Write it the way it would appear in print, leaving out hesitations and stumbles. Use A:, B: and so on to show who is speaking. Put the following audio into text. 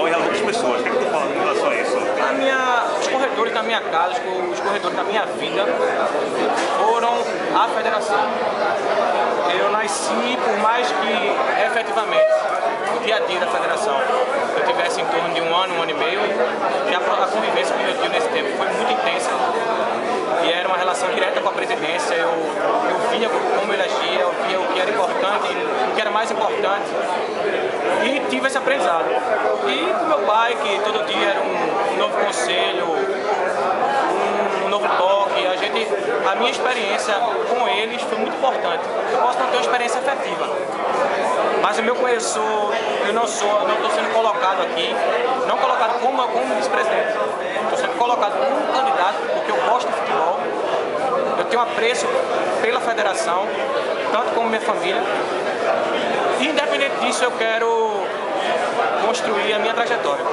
A: Em relação às pessoas, o que é que tu fala em relação a isso?
B: Os corredores da minha casa, os corredores da minha vida foram a federação. Eu nasci, por mais que efetivamente o dia a dia da federação eu tivesse em torno de um ano e meio, e a convivência com o meu tio nesse tempo foi muito intensa. E era uma relação direta com a presidência, eu via como ele agia, eu via o que era importante, o que era mais importante, e tive esse aprendizado. E com meu pai, que todo dia era um novo conselho, um novo toque, a minha experiência com eles foi muito importante. Eu posso não ter uma experiência efetiva, mas o meu conhecimento, eu não estou sendo colocado aqui, não colocado como vice-presidente, estou sendo colocado como candidato, porque eu gosto de futebol, eu tenho apreço pela federação, tanto como minha família, e independente disso eu quero construir a minha trajetória.